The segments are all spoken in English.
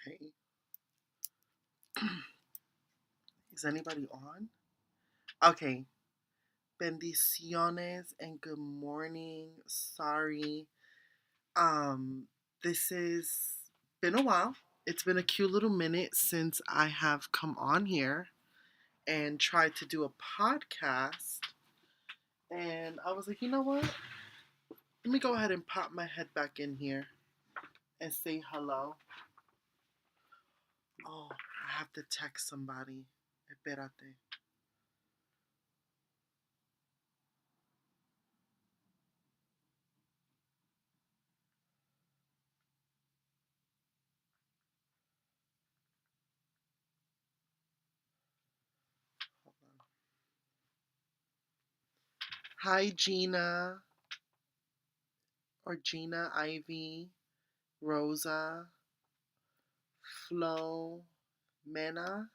Okay. Is anybody on? Okay. Bendiciones and good morning. Sorry. Um, this is been a while. It's been a cute little minute since I have come on here and tried to do a podcast. And I was like, you know what? Let me go ahead and pop my head back in here and say hello. Oh, I have to text somebody. Espérate. Hold on. Hi, Gina, or Gina, Ivy, Rosa, Flo, Mena,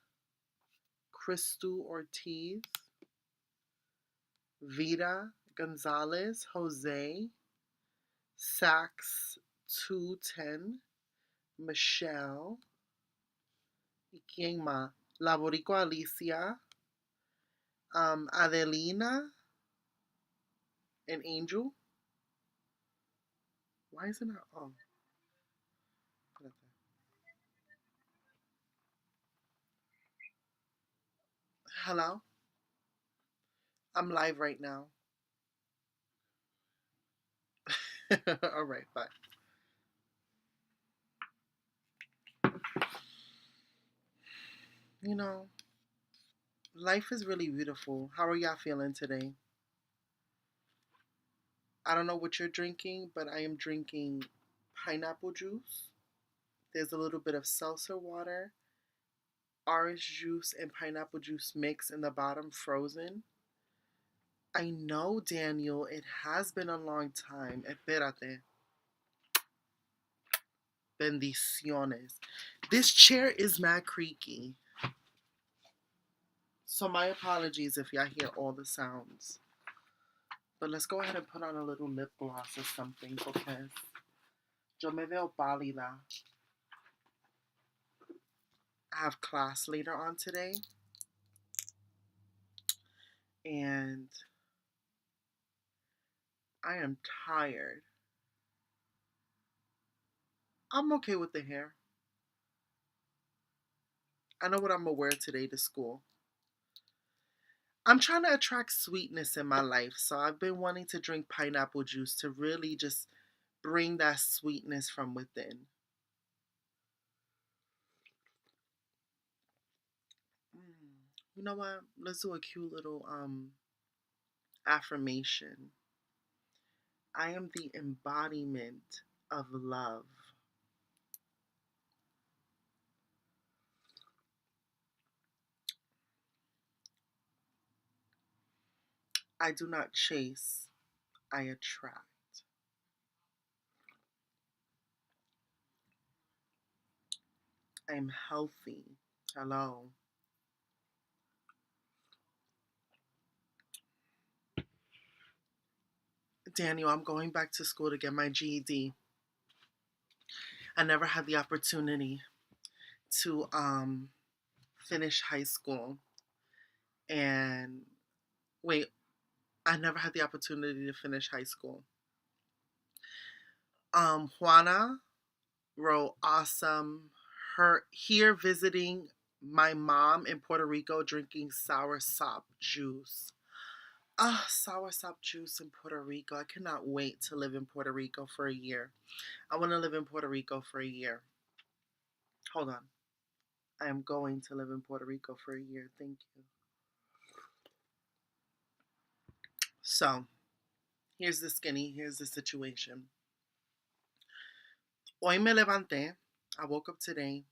Crystal Ortiz, Vida Gonzalez, Jose, Sax 210, Michelle, y quién más? La Boricua Alicia, Adelina, and Angel. Why isn't it? Oh, hello. I'm live right now. All right, bye. You know, life is really beautiful. How are y'all feeling today? I don't know what you're drinking, but I am drinking pineapple juice. There's a little bit of seltzer water, orange juice, and pineapple juice mix in the bottom, frozen. I know, Daniel, it has been a long time. Espérate. Bendiciones. This chair is mad creaky. So my apologies if y'all hear all the sounds. But let's go ahead and put on a little lip gloss or something because yo me veo pálida. I have class later on today. And I am tired. I'm okay with the hair. I know what I'm gonna wear today to school. I'm trying to attract sweetness in my life, so I've been wanting to drink pineapple juice to really just bring that sweetness from within. You know what? Let's do a cute little affirmation. I am the embodiment of love. I do not chase, I attract. I am healthy. Hello. Daniel, I'm going back to school to get my GED. I never had the opportunity to finish high school. And wait, I never had the opportunity to finish high school. Juana wrote awesome. Her here visiting my mom in Puerto Rico drinking soursop juice. Ah, soursop juice in Puerto Rico. I cannot wait to live in Puerto Rico for a year. I want to live in Puerto Rico for a year. Hold on. I am going to live in Puerto Rico for a year. Thank you. So, here's the skinny. Here's the situation. Hoy me levanté. I woke up today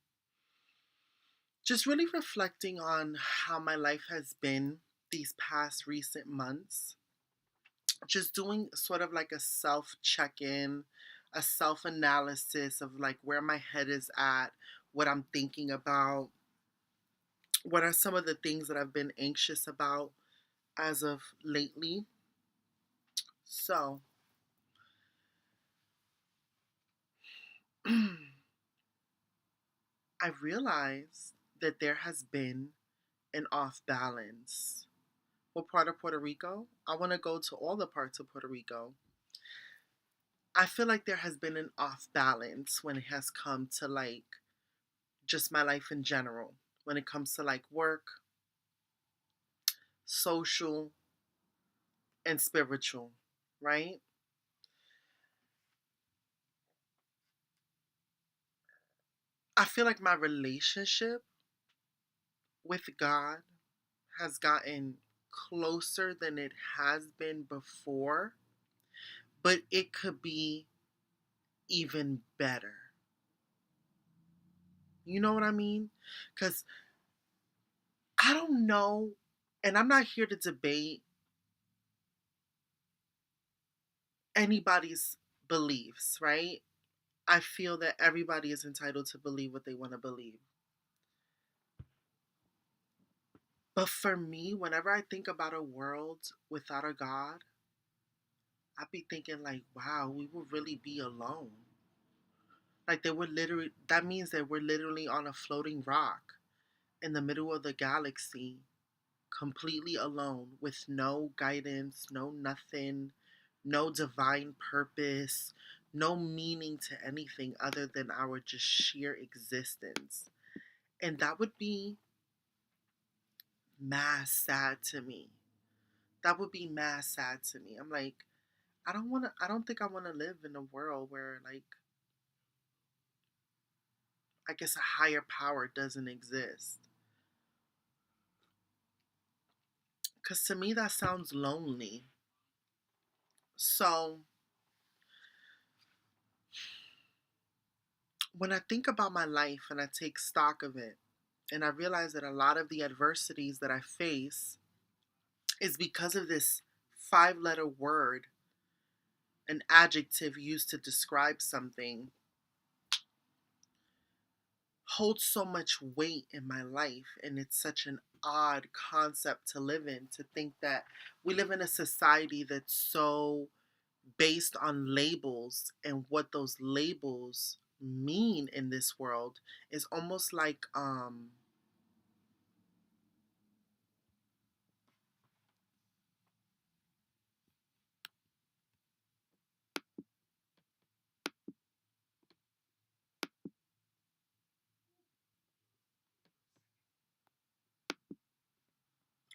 just really reflecting on how my life has been these past recent months. Just doing sort of like a self check in, a self analysis of like where my head is at, what I'm thinking about, what are some of the things that I've been anxious about as of lately. So, I realized that there has been an off balance. What part of Puerto Rico? I want to go to all the parts of Puerto Rico. I feel like there has been an off balance when it has come to like just my life in general. When it comes to like work, social, and spiritual, right? I feel like my relationship with God has gotten closer than it has been before, but it could be even better. You know what I mean? Because I don't know, and I'm not here to debate anybody's beliefs, right? I feel that everybody is entitled to believe what they want to believe. But for me, whenever I think about a world without a God, I'd be thinking like, wow, we would really be alone. Like they were literally that means that we're literally on a floating rock in the middle of the galaxy, completely alone with no guidance, no nothing, no divine purpose, no meaning to anything other than our just sheer existence. And that would be mass sad to me. That would be mass sad to me. I'm like, I don't think I wanna live in a world where like I guess a higher power doesn't exist. Cause to me that sounds lonely. So when I think about my life and I take stock of it, and I realize that a lot of the adversities that I face is because of this 5 letter word, an adjective used to describe something, holds so much weight in my life. And it's such an odd concept to live in, to think that we live in a society that's so based on labels, and what those labels mean in this world is almost like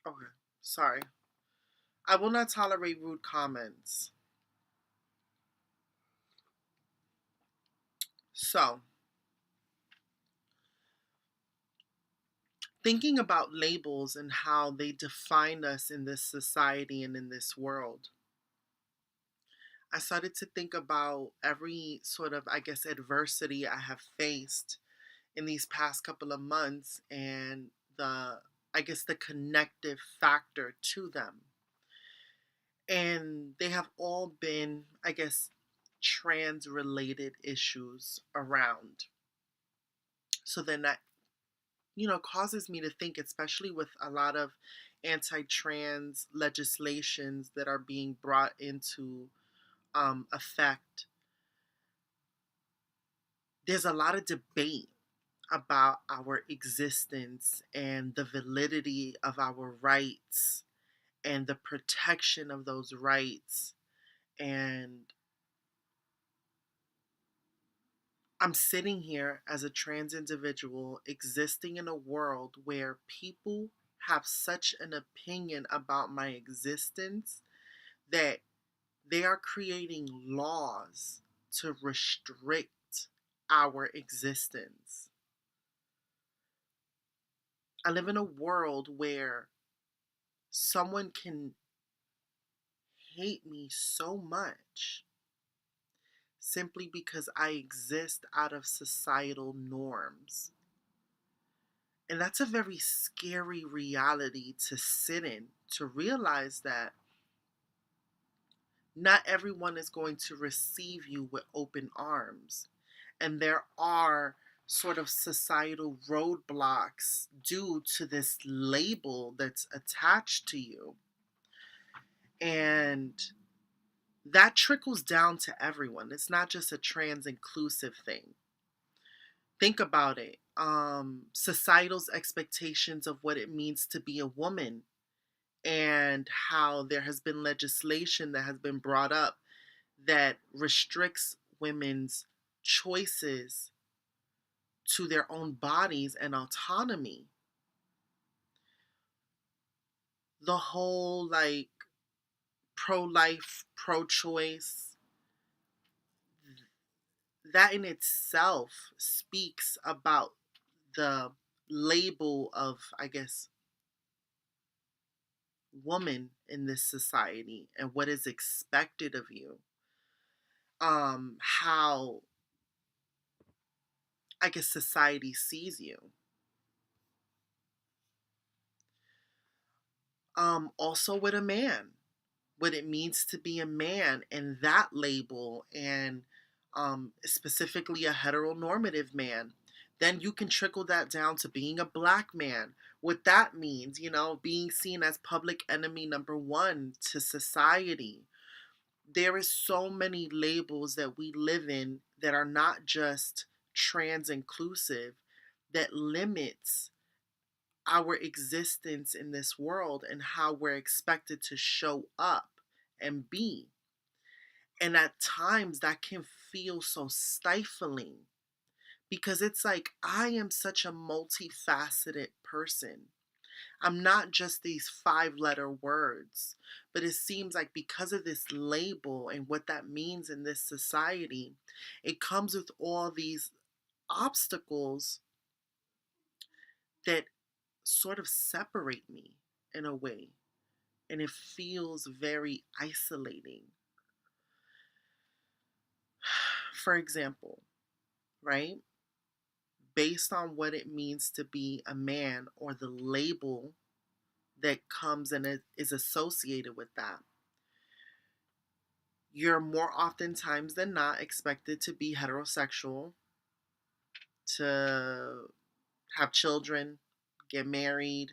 okay, sorry. I will not tolerate rude comments. So, thinking about labels and how they define us in this society and in this world, I started to think about every sort of, I guess, adversity I have faced in these past couple of months, and the, I guess, the connective factor to them. And they have all been, I guess, trans related issues around. So then that, causes me to think, especially with a lot of anti trans legislations that are being brought into effect, there's a lot of debate about our existence and the validity of our rights and the protection of those rights. And I'm sitting here as a trans individual existing in a world where people have such an opinion about my existence that they are creating laws to restrict our existence. I live in a world where someone can hate me so much simply because I exist out of societal norms. And that's a very scary reality to sit in, to realize that not everyone is going to receive you with open arms. And there are sort of societal roadblocks due to this label that's attached to you. And that trickles down to everyone. It's not just a trans inclusive thing. Think about it. societal's expectations of what it means to be a woman, and how there has been legislation that has been brought up that restricts women's choices to their own bodies and autonomy. The whole like pro life, pro choice, that in itself speaks about the label of, I guess, woman in this society and what is expected of you. How, I guess, society sees you. Also with a man, what it means to be a man and that label, and specifically a heteronormative man. Then you can trickle that down to being a black man. What that means, being seen as public enemy number one to society. There is so many labels that we live in that are not just trans inclusive, that limits our existence in this world and how we're expected to show up and be. And at times that can feel so stifling, because it's like I am such a multifaceted person. I'm not just these 5-letter words, but it seems like because of this label and what that means in this society, it comes with all these obstacles that sort of separate me in a way. And it feels very isolating. For example, right? Based on what it means to be a man, or the label that comes and is associated with that, you're more oftentimes than not expected to be heterosexual, to have children, get married,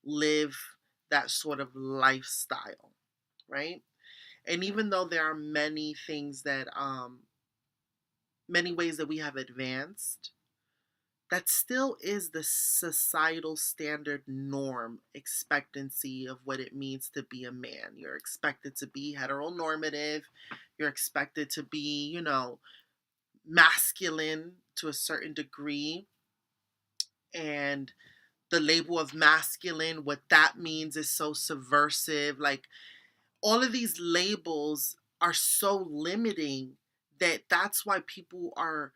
live that sort of lifestyle, right? And even though there are many things that, many ways that we have advanced, that still is the societal standard norm expectancy of what it means to be a man. You're expected to be heteronormative. You're expected to be, masculine to a certain degree. And the label of masculine, what that means is so subversive. Like, all of these labels are so limiting that that's why people are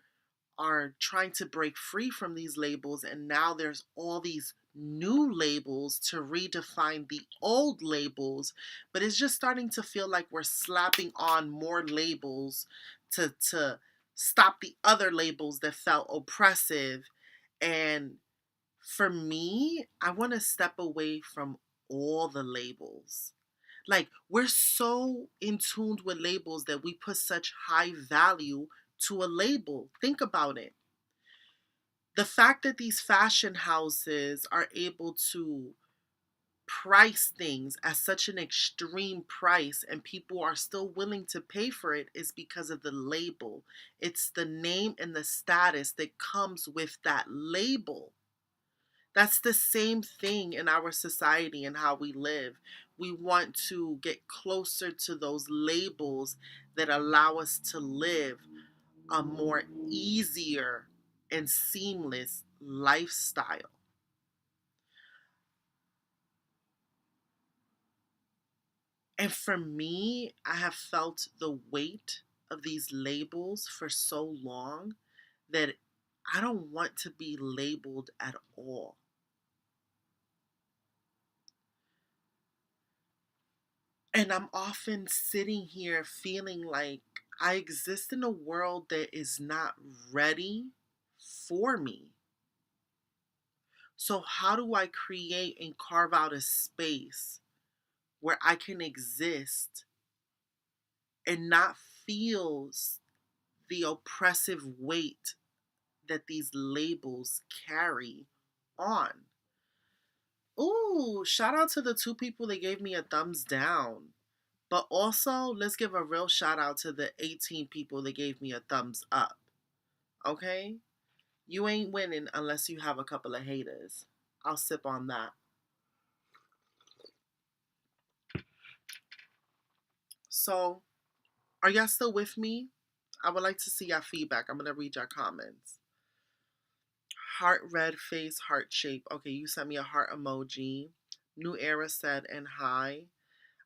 trying to break free from these labels, and now there's all these new labels to redefine the old labels. But it's just starting to feel like we're slapping on more labels to stop the other labels that felt oppressive. And for me, I want to step away from all the labels. Like, we're so in tuned with labels that we put such high value to a label. Think about it. The fact that these fashion houses are able to price things at such an extreme price and people are still willing to pay for it is because of the label. It's the name and the status that comes with that label. That's the same thing in our society and how we live. We want to get closer to those labels that allow us to live a more easier and seamless lifestyle. And for me, I have felt the weight of these labels for so long that I don't want to be labeled at all. And I'm often sitting here feeling like I exist in a world that is not ready for me. So, how do I create and carve out a space where I can exist and not feel the oppressive weight that these labels carry on? Ooh, shout out to the 2 people that gave me a thumbs down. But also, let's give a real shout out to the 18 people that gave me a thumbs up. Okay? You ain't winning unless you have a couple of haters. I'll sip on that. So, are y'all still with me? I would like to see your feedback. I'm going to read your comments. Heart red face, heart shape. Okay, you sent me a heart emoji. New Era said, and hi.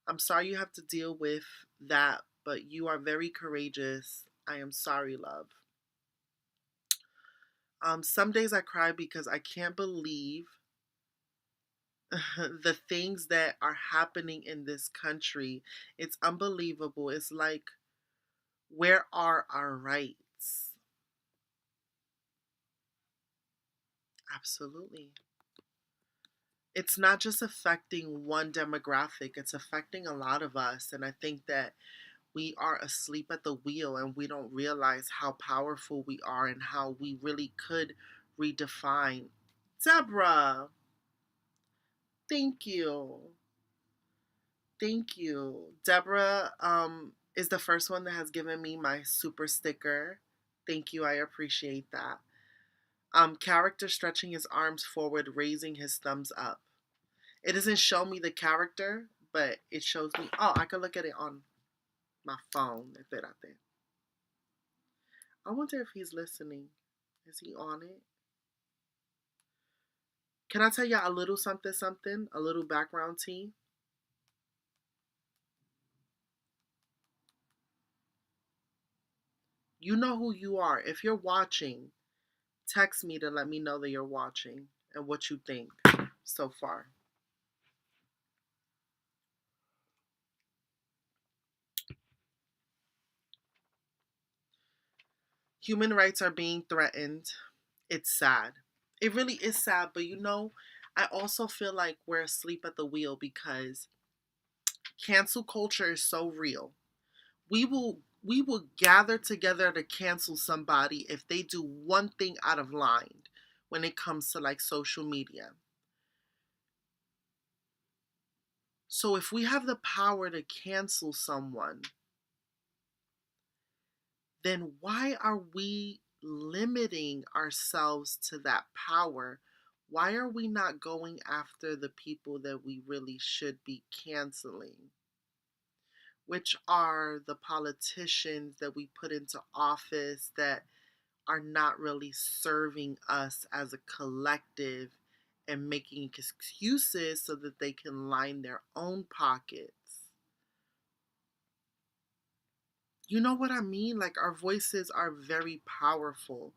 I'm sorry you have to deal with that, but you are very courageous. I am sorry, love. Some days I cry because I can't believe the things that are happening in this country. It's unbelievable. It's like, where are our rights? Absolutely. It's not just affecting one demographic, it's affecting a lot of us. And I think that we are asleep at the wheel and we don't realize how powerful we are and how we really could redefine. Deborah, thank you. Thank you. Deborah is the first one that has given me my super sticker. Thank you. I appreciate that. Character stretching his arms forward, raising his thumbs up. It doesn't show me the character, but it shows me. Oh, I can look at it on my phone. Espérate. I wonder if he's listening. Is he on it? Can I tell y'all a little something, something? A little background tea? You know who you are. If you're watching, text me to let me know that you're watching and what you think so far. Human rights are being threatened. It's sad. It really is sad, but I also feel like we're asleep at the wheel because cancel culture is so real. We will gather together to cancel somebody if they do one thing out of line when it comes to like social media. So if we have the power to cancel someone, then why are we limiting ourselves to that power? Why are we not going after the people that we really should be canceling? Which are the politicians that we put into office that are not really serving us as a collective and making excuses so that they can line their own pockets. You know what I mean? Like our voices are very powerful,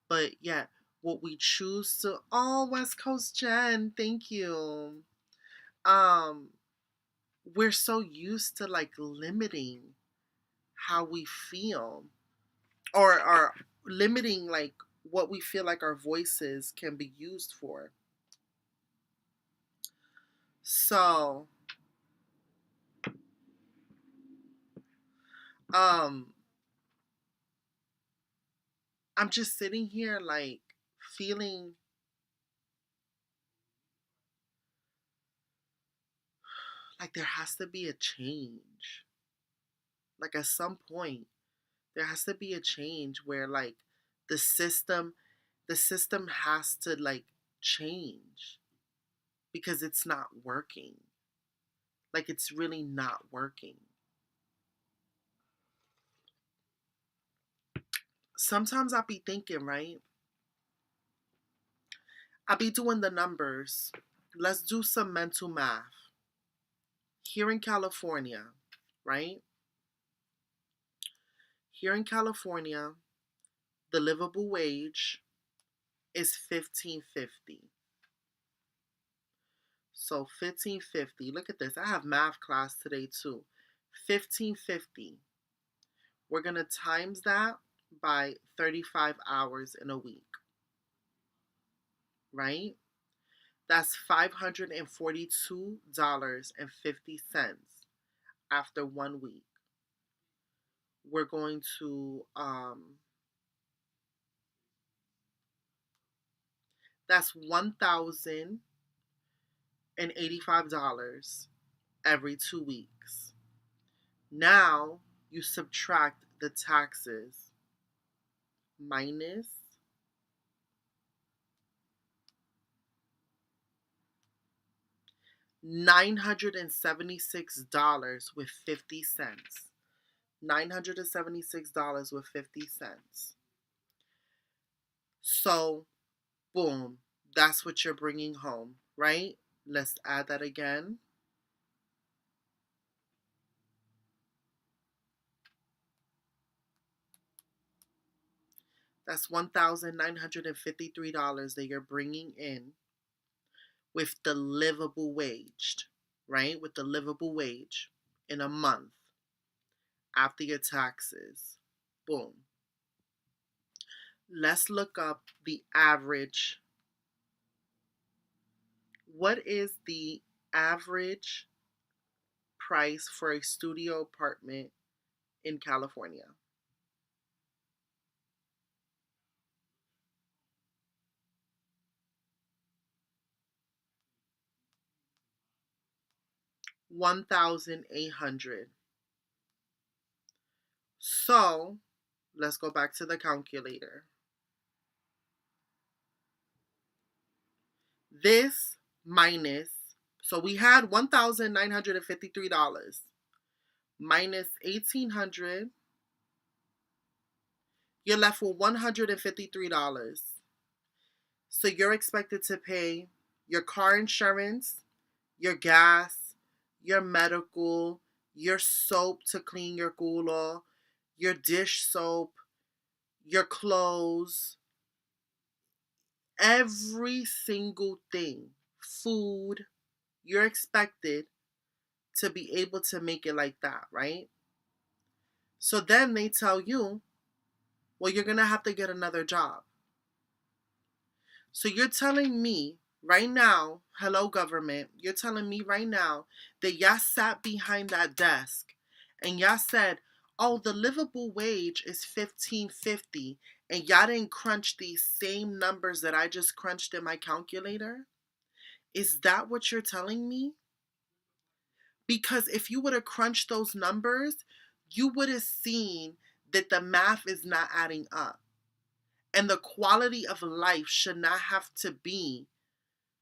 but yet what we choose to West Coast Jen, thank you. Um we're so used to like limiting how we feel or limiting like what we feel like our voices can be used for. So, um I'm just sitting here like feeling like there has to be a change. Like at some point there has to be a change where like the system the system has to like change because it's not working. Like it's really not working. Sometimes I'll be thinking, right? I'll be doing the numbers. Let's do some mental math. Here in California, right? Here in California, the livable wage is 15.50. So 15.50. Look at this. I have math class today too. 15.50. We're going to times that by 35 hours in a week, right? That's $542.50 after 1 week. We're going to that's $1,085 every 2 weeks. Now you subtract the taxes minus $976 with 50 cents. $976 with 50 cents. So, boom, that's what you're bringing home, right? Let's add that again. That's $1,953 that you're bringing in with the livable wage, right? With the livable wage in a month after your taxes. Boom. Let's look up the average. What is the average price for a studio apartment in California? $1,800. So let's go back to the calculator. This minus, so we had $1,953 minus 1,800. You're left with $153. So you're expected to pay your car insurance, your gas, your medical, your soap to clean your culo, your dish soap, your clothes, every single thing, food. You're expected to be able to make it like that, right? So then they tell you, well, you're going to have to get another job. So you're telling me right now, hello government, you're telling me right now that y'all sat behind that desk and y'all said, "Oh, the livable wage is 15.50," and y'all didn't crunch these same numbers that I just crunched in my calculator? Is that what you're telling me? Because if you would have crunched those numbers, you would have seen that the math is not adding up. And the quality of life should not have to be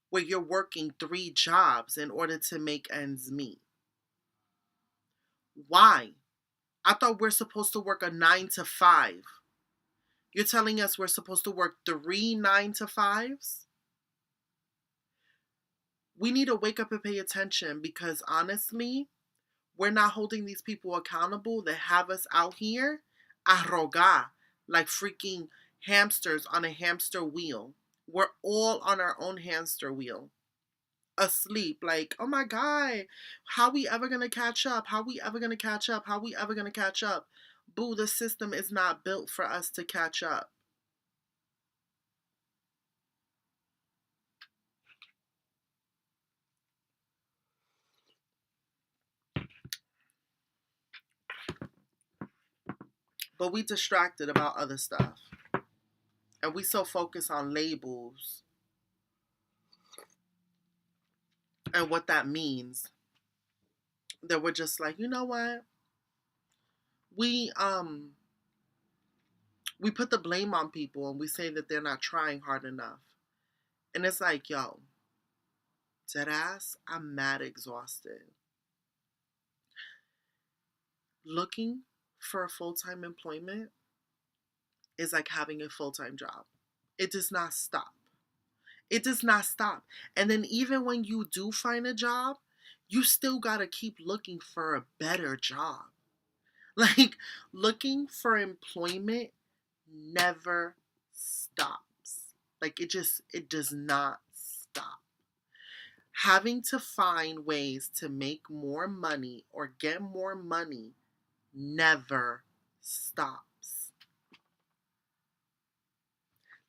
where you're working three jobs in order to make ends meet. Why? I thought we're supposed to work a 9 to 5. You're telling us we're supposed to work three 9 to 5s? We need to wake up and pay attention because honestly, we're not holding these people accountable that have us out here arroga like freaking hamsters on a hamster wheel. We're all on our own hamster wheel, asleep, like, oh my god, how we ever gonna catch up, how we ever gonna catch up, how we ever gonna catch up? Boo, the system is not built for us to catch up. But we distracted about other stuff, and we so focused on labels and what that means that we're just like, you know what, we we put the blame on people and we say that they're not trying hard enough. And it's like, yo, dead ass, I'm mad exhausted. Looking for a full-time employment is like having a full-time job. It does not stop. It does not stop. And then even when you do find a job, you still got to keep looking for a better job. Like, looking for employment never stops. Like, it does not stop. Having to find ways to make more money or get more money never stops.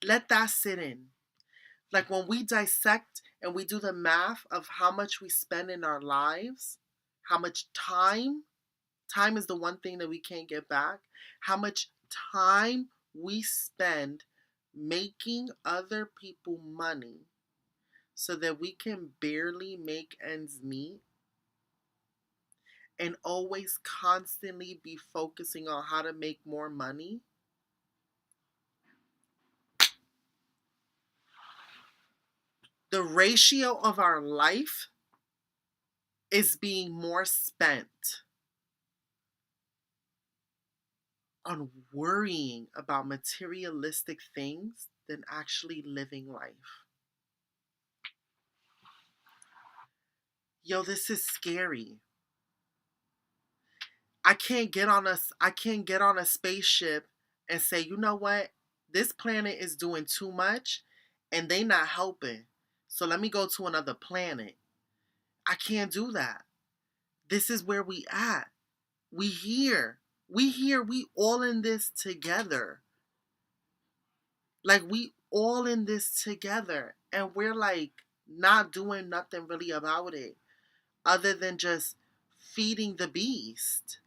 Let that sit in. Like when we dissect and we do the math of how much we spend in our lives, how much time is the one thing that we can't get back, how much time we spend making other people money so that we can barely make ends meet and always constantly be focusing on how to make more money. The ratio of our life is being more spent on worrying about materialistic things than actually living life. Yo, this is scary. I can't get on a spaceship and say, "You know what? This planet is doing too much and they not helping. So let me go to another planet." I can't do that. This is where we at. We here. We here. We all in this together. Like we all in this together. And we're like not doing nothing really about it other than just feeding the beast.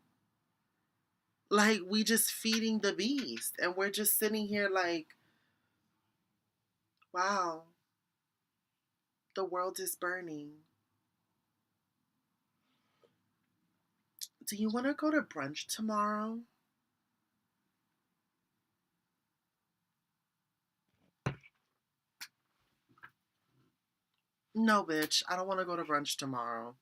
Like we just feeding the beast. And we're just sitting here like, wow, the world is burning. Do you want to go to brunch tomorrow? No, bitch. I don't want to go to brunch tomorrow.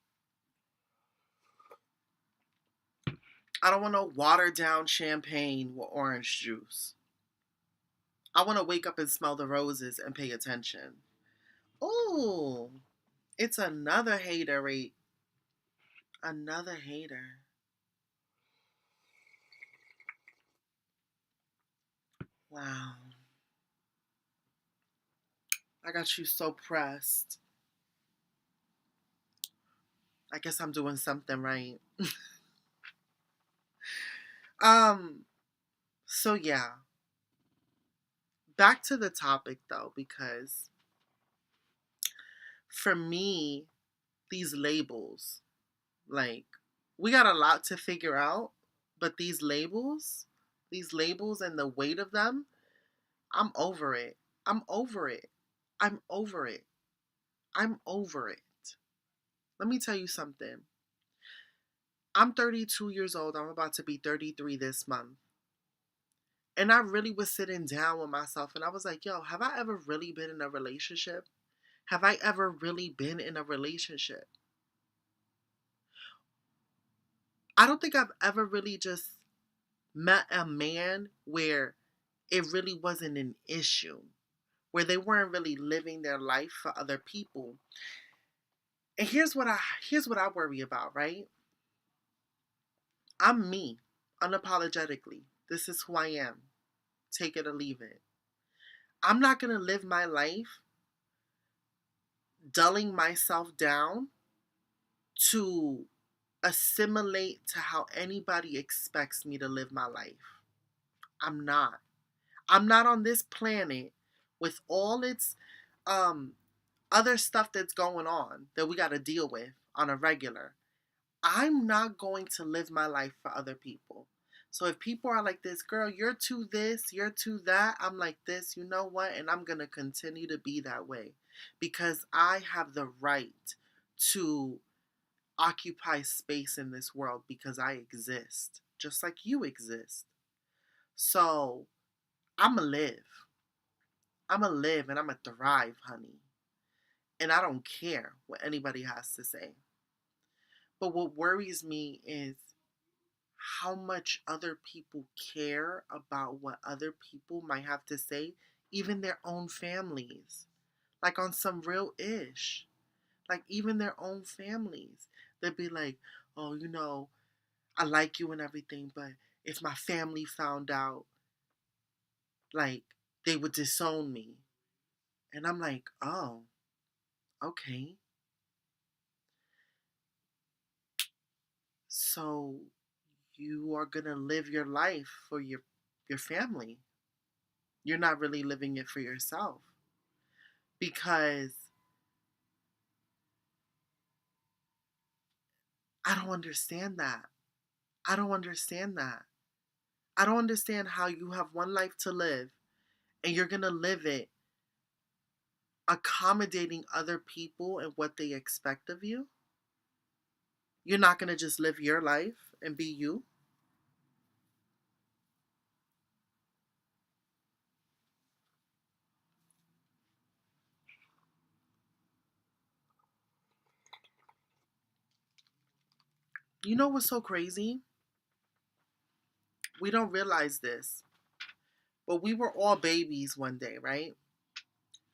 I don't want no watered down champagne with orange juice. I want to wake up and smell the roses and pay attention. Oh, it's another haterade. Another hater. Wow. I got you so pressed. I guess I'm doing something right. Um, so yeah. Back to the topic though, because for me, these labels, like, we got a lot to figure out, but these labels and the weight of them, I'm over it. I'm over it. I'm over it. I'm over it. Let me tell you something. I'm 32 years old. I'm about to be 33 this month. And I really was sitting down with myself and I was like, yo, have I ever really been in a relationship? Have I ever really been in a relationship? I don't think I've ever really just met a man where it really wasn't an issue, where they weren't really living their life for other people. And here's what I worry about, right? I'm me, unapologetically. This is who I am. Take it or leave it. I'm not going to live my life dulling myself down to assimilate to how anybody expects me to live my life. I'm not. I'm not on this planet with all its um other stuff that's going on that we got to deal with on a regular. I'm not going to live my life for other people. So if people are like this, girl, you're too this, you're too that, I'm like this, you know what? And I'm going to continue to be that way because I have the right to occupy space in this world because I exist, just like you exist. So I'm going to live. I'm going to live and I'm going to thrive, honey. And I don't care what anybody has to say. But what worries me is how much other people care about what other people might have to say, even their own families. Like on some real ish. Like even their own families. They'd be like, oh, you know, I like you and everything, but if my family found out, like, they would disown me. And I'm like, oh, okay. So you are gonna live your life for your family. You're not really living it for yourself because I don't understand that. I don't understand that. I don't understand how you have one life to live and you're going to live it accommodating other people and what they expect of you. You're not going to just live your life and be you. You know what's so crazy? We don't realize this, but we were all babies one day, right?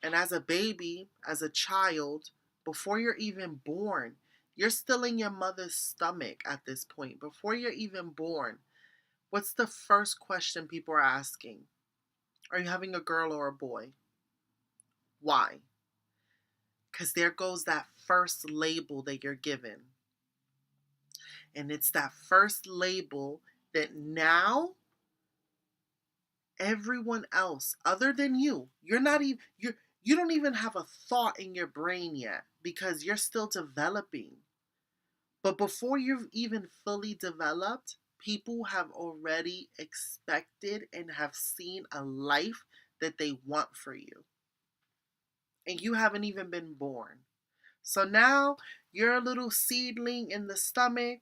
And as a baby, as a child, before you're even born, you're still in your mother's stomach at this point. Before you're even born, what's the first question people are asking? Are you having a girl or a boy? Why? Because there goes that first label that you're given. And it's that first label that now everyone else other than you're not even you don't even have a thought in your brain yet because you're still developing. But before you've even fully developed, people have already expected and have seen a life that they want for you. And you haven't even been born. So now you're a little seedling in the stomach.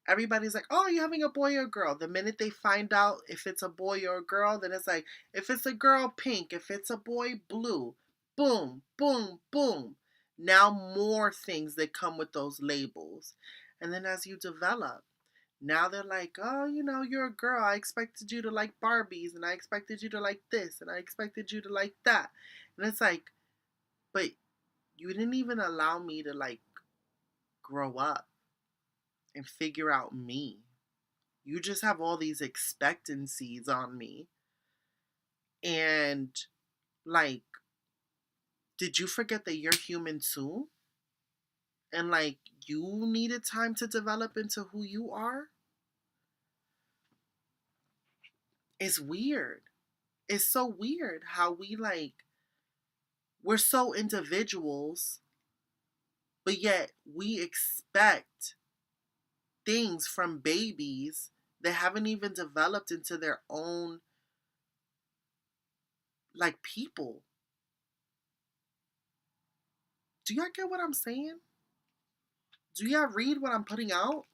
Everybody's like, oh, you're having a boy or a girl. The minute they find out if it's a boy or a girl, then it's like, if it's a girl, pink. If it's a boy, blue. Boom, boom, boom. Now more things that come with those labels. And then as you develop, now they're like, oh, you're a girl. I expected you to like Barbies, and I expected you to like this, and I expected you to like that. And it's like, but you didn't even allow me to like grow up and figure out me. You just have all these expectancies on me. And like, did you forget that you're human too? And like, you needed time to develop into who you are? It's weird. It's so weird how we're so individuals, but yet we expect things from babies that haven't even developed into their own like people. Do y'all get what I'm saying? Do y'all read what I'm putting out?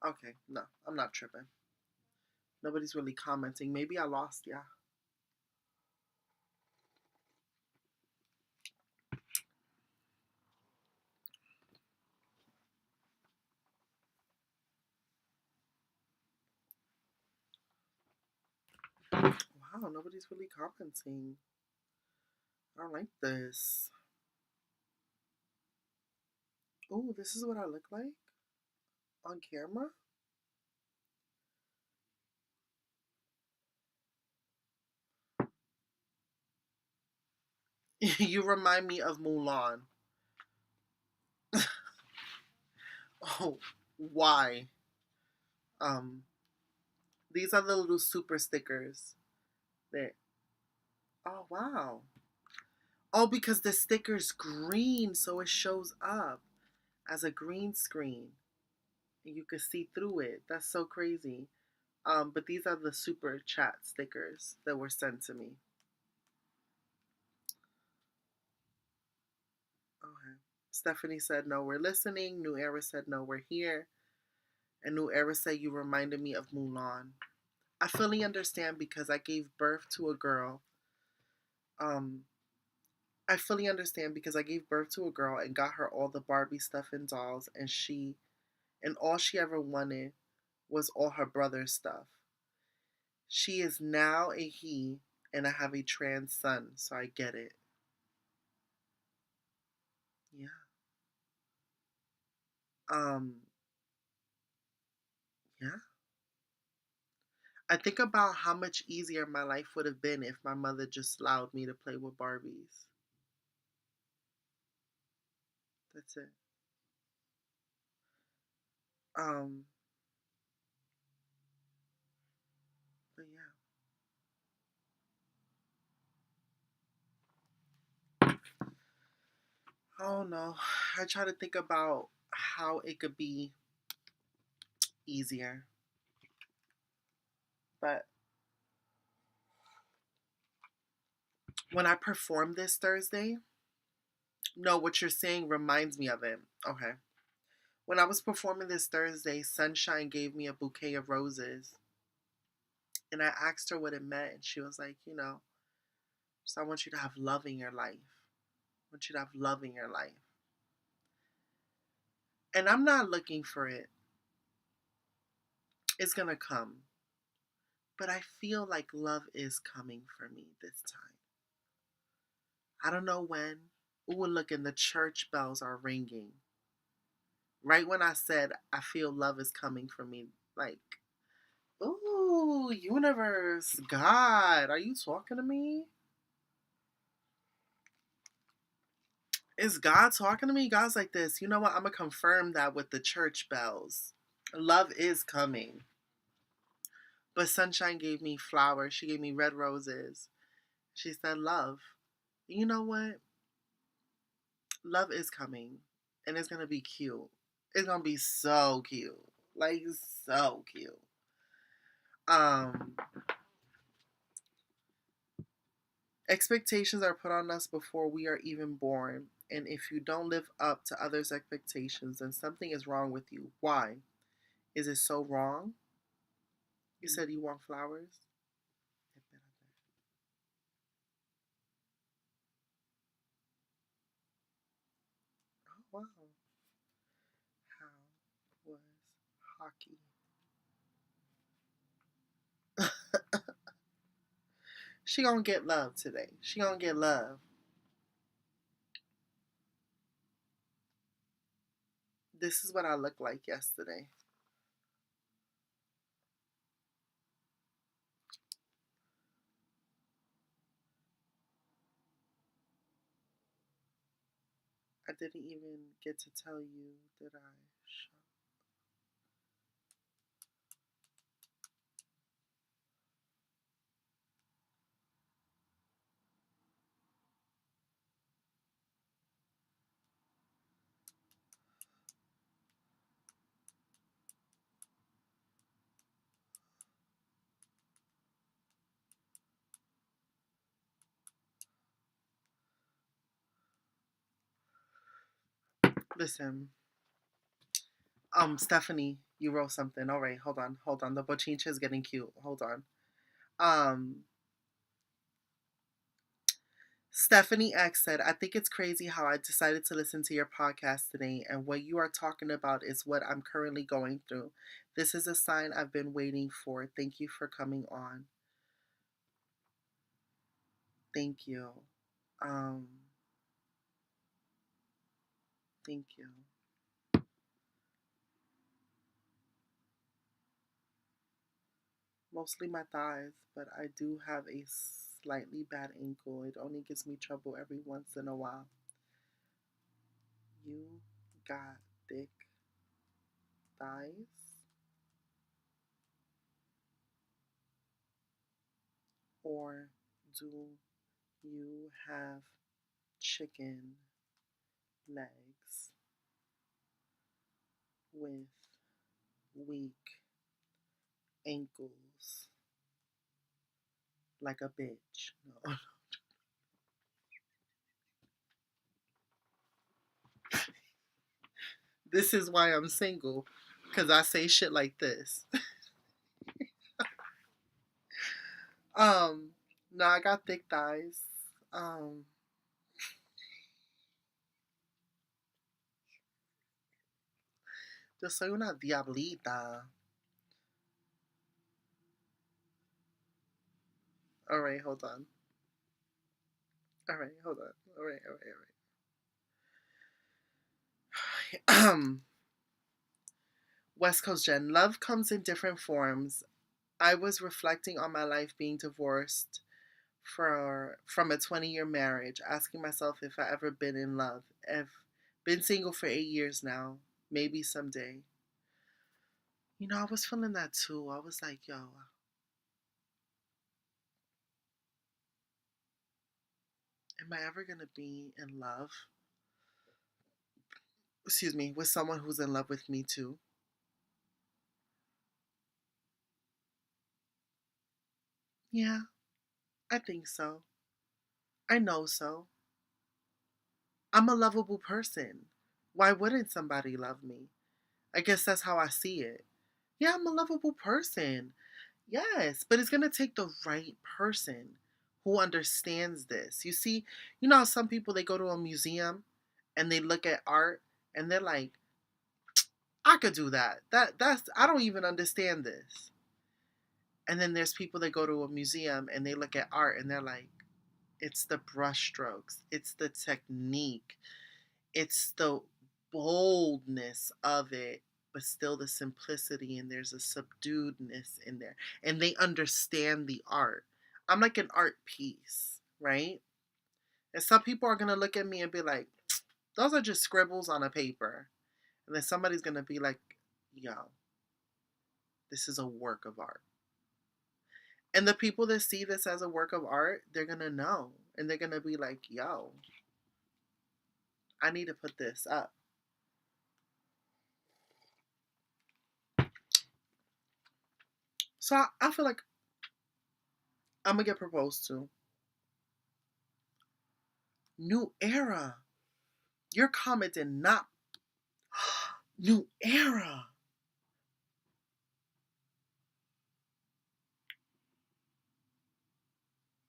Okay, no, I'm not tripping. Nobody's really commenting. Maybe I lost ya. Wow, nobody's really commenting. I don't like this. Oh, this is what I look like on camera? You remind me of Mulan. Oh, why? Um, these are the little super stickers that. Oh, wow. Oh, because the sticker's green, so it shows up as a green screen. And you can see through it. That's so crazy. But these are the super chat stickers that were sent to me. Okay. Stephanie said, no, we're listening. New Era said, no, we're here. And New Era said, you reminded me of Mulan. I fully understand because I gave birth to a girl. Um, I fully understand because I gave birth to a girl and got her all the Barbie stuff and dolls, and all she ever wanted was all her brother's stuff. She is now a he, and I have a trans son, so I get it. Yeah. Um, yeah. I think about how much easier my life would have been if my mother just allowed me to play with Barbies. That's it. Um, but yeah. I don't know. I try to think about how it could be easier. But When I performed this Thursday, no, what you're saying reminds me of it. Okay. When I was performing this Thursday, Sunshine gave me a bouquet of roses. And I asked her what it meant. And she was like, so I want you to have love in your life. I want you to have love in your life. And I'm not looking for it. It's going to come. But I feel like love is coming for me this time. I don't know when. Ooh, look, and the church bells are ringing. Right when I said, I feel love is coming for me. Like, ooh, universe, God, are you talking to me? Is God talking to me? God's like this. You know what? I'm going to confirm that with the church bells. Love is coming. But Sunshine gave me flowers. She gave me red roses. She said, love. You know what? Love is coming. And it's going to be cute. It's going to be so cute. Like, so cute. Um, Expectations are put on us before we are even born. And if you don't live up to others' expectations, then something is wrong with you. Why? Is it so wrong? You said you want flowers? Oh, wow. How was hockey? She gonna get love today. She gonna get love. This is what I looked like yesterday. I didn't even get to tell you that I shot. Listen, Stephanie, you wrote something. All right, hold on. The bochincha is getting cute. Hold on. Um, Stephanie X said, I think it's crazy how I decided to listen to your podcast today, and what you are talking about is what I'm currently going through. This is a sign I've been waiting for. Thank you for coming on. Thank you. Um, thank you. Mostly my thighs, but I do have a slightly bad ankle. It only gives me trouble every once in a while. You got thick thighs, or do you have chicken legs with weak ankles like a bitch? No. This is why I'm single, because I say shit like this. Um, no, I got thick thighs. Um, yo soy una diablita. All right, hold on. All right, hold on. All right, all right, all right. West Coast Jen, love comes in different forms. I was reflecting on my life being divorced from a 20-year marriage, asking myself if I ever been in love. I've been single for 8 years now. Maybe someday. I was feeling that too. I was like, yo, am I ever gonna be in love? Excuse me, with someone who's in love with me too? Yeah, I think so. I know so. I'm a lovable person. Why wouldn't somebody love me? I guess that's how I see it. Yeah, I'm a lovable person. Yes, but it's going to take the right person who understands this. You see, you know how some people they go to a museum and they look at art and they're like, I could do that. That's I don't even understand this. And then there's people that go to a museum and they look at art and they're like, it's the brushstrokes, it's the technique, it's the boldness of it, but still the simplicity, and there's a subduedness in there. And they understand the art. I'm like an art piece, right? And some people are going to look at me and be like, those are just scribbles on a paper. And then somebody's going to be like, yo, this is a work of art. And the people that see this as a work of art, they're going to know. And they're going to be like, yo, I need to put this up. So I feel like I'm going to get proposed to. New era. Your comment did not. New era.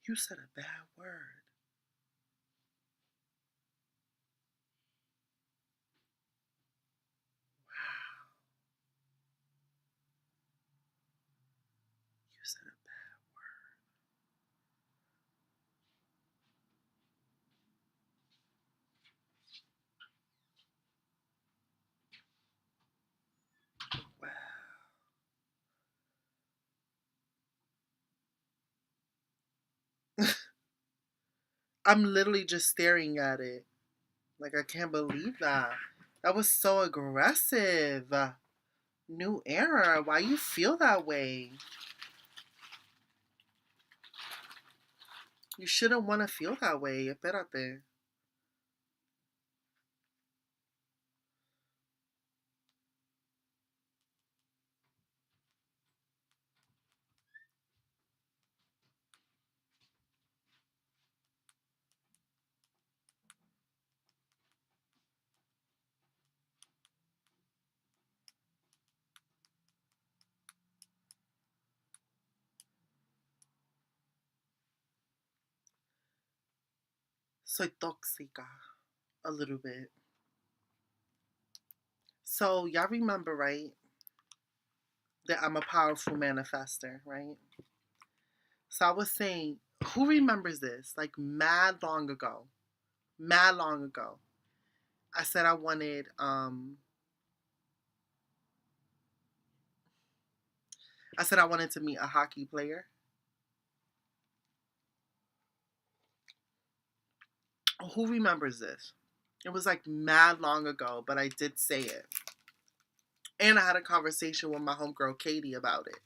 You said a bad word. Wow. You said a bad word. Wow. I'm literally just staring at it. Like, I can't believe that. That was so aggressive. New era. Why you feel that way? You shouldn't want to feel that way. Espérate. Soy tóxica. A little bit. So, y'all remember, right? That I'm a powerful manifester, right? So I was saying, who remembers this? Like mad long ago. Mad long ago. I said I wanted to meet a hockey player. Who remembers this? It was like mad long ago, but I did say it. And I had a conversation with my homegirl Katie about it.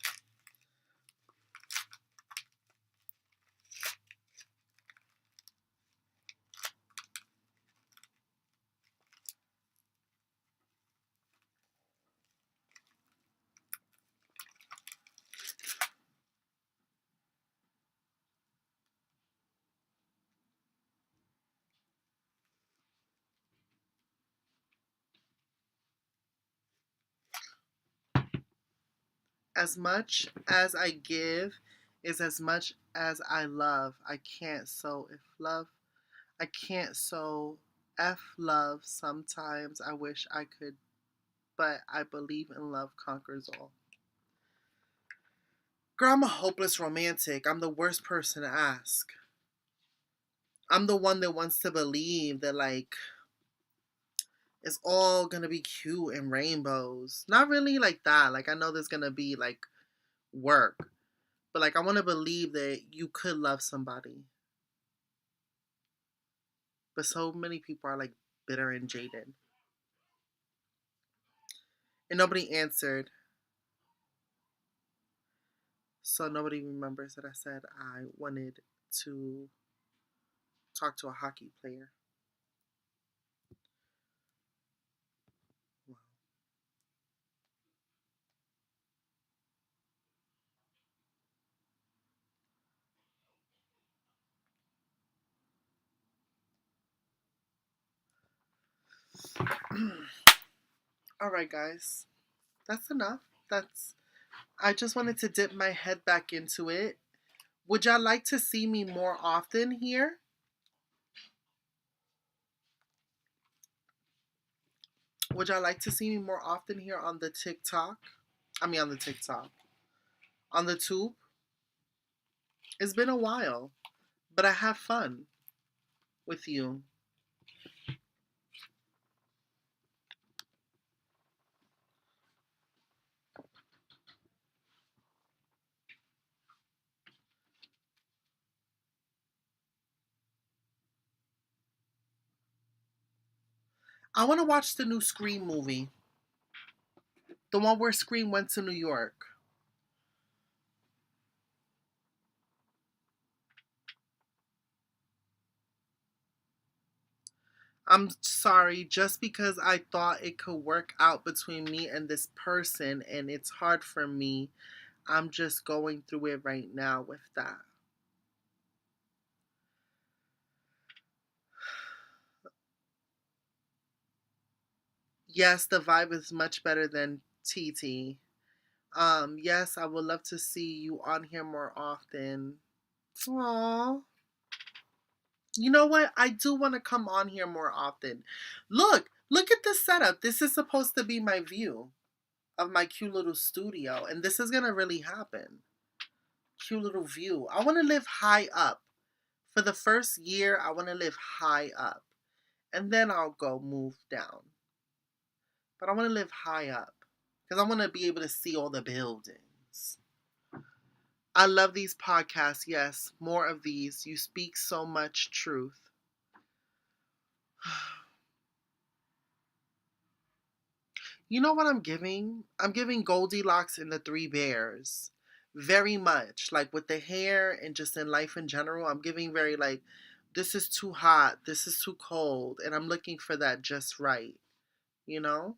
As much as I give is as much as I love. I can't so F love. Sometimes I wish I could, but I believe in love conquers all. Girl, I'm a hopeless romantic. I'm the worst person to ask. I'm the one that wants to believe that, like, it's all gonna be cute and rainbows. Not really like that. Like, I know there's gonna be, like, work. But, like, I wanna believe that you could love somebody. But so many people are, like, bitter and jaded. And nobody answered. So nobody remembers that I said I wanted to talk to a hockey player. Wow. All right, guys. That's enough. That's. I just wanted to dip my head back into it. Would y'all like to see me more often here? Would y'all like to see me more often here on the TikTok? I mean, on the TikTok. On the tube? It's been a while, but I have fun with you. I want to watch the new Scream movie. The one where Scream went to New York. I'm sorry, just because I thought it could work out between me and this person and it's hard for me, I'm just going through it right now with that. Yes, the vibe is much better than TT. Yes, I would love to see you on here more often. Aww. You know what? I do want to come on here more often. Look at the setup. This is supposed to be my view of my cute little studio, and this is gonna really happen. Cute little view. I want to live high up. For the first year, I want to live high up, and then I'll go move down. But I want to live high up because I want to be able to see all the buildings. I love these podcasts. Yes, more of these. You speak so much truth. You know what I'm giving? I'm giving Goldilocks and the Three Bears. Very much. Like with the hair and just in life in general, I'm giving very like, this is too hot, this is too cold, and I'm looking for that just right, you know?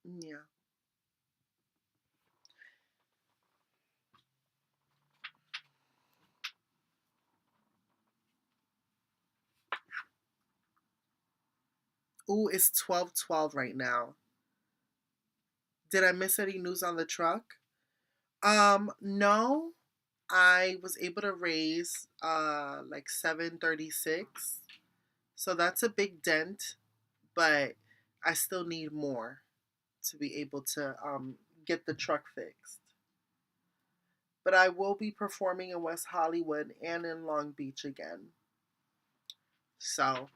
Yeah. Ooh, it's 12:12 right now. Did I miss any news on the truck? No. I was able to raise like 736. So that's a big dent, but I still need more to be able to get the truck fixed. But I will be performing in West Hollywood and in Long Beach again. So,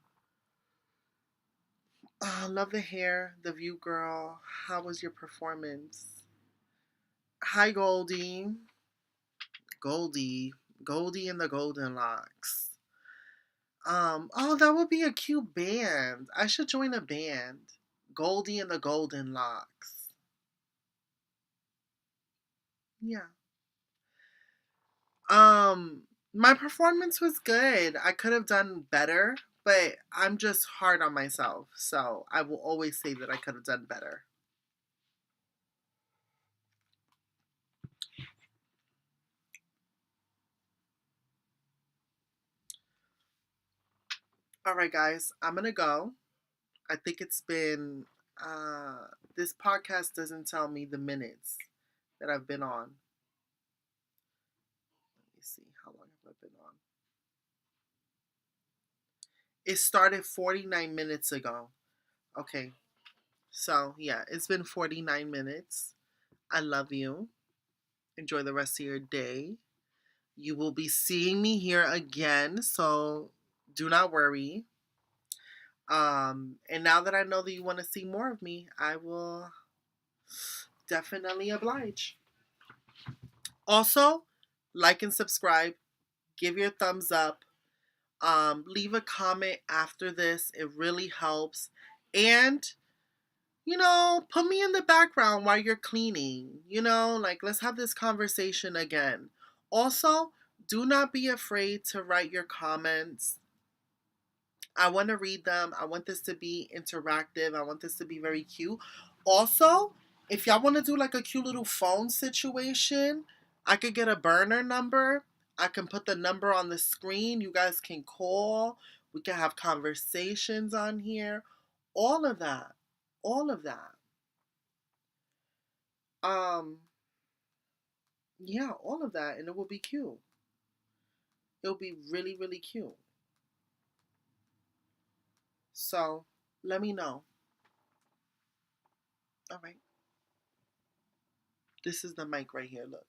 love the hair, the view, girl. How was your performance? Hi, Goldie. Goldie. Goldie and the Golden Locks. Oh, that would be a cute band. I should join a band. Goldie and the Golden Locks. Yeah. Um, my performance was good. I could have done better, but I'm just hard on myself. So I will always say that I could have done better. All right, guys, I'm going to go. I think it's been, uh, this podcast doesn't tell me the minutes that I've been on. Let me see. How long have I been on? It started 49 minutes ago. Okay. So, yeah, it's been 49 minutes. I love you. Enjoy the rest of your day. You will be seeing me here again, so do not worry. And now that I know that you want to see more of me, I will definitely oblige. Also, like and subscribe, give your thumbs up, leave a comment after this. It really helps. And put me in the background while you're cleaning. Like let's have this conversation again. Also, do not be afraid to write your comments. I want to read them. I want this to be interactive. I want this to be very cute. Also, if y'all want to do like a cute little phone situation, I could get a burner number. I can put the number on the screen. You guys can call. We can have conversations on here. All of that. All of that. Um, yeah, all of that. And it will be cute. It'll be really, really cute. So let me know. All right. This is the mic right here. Look.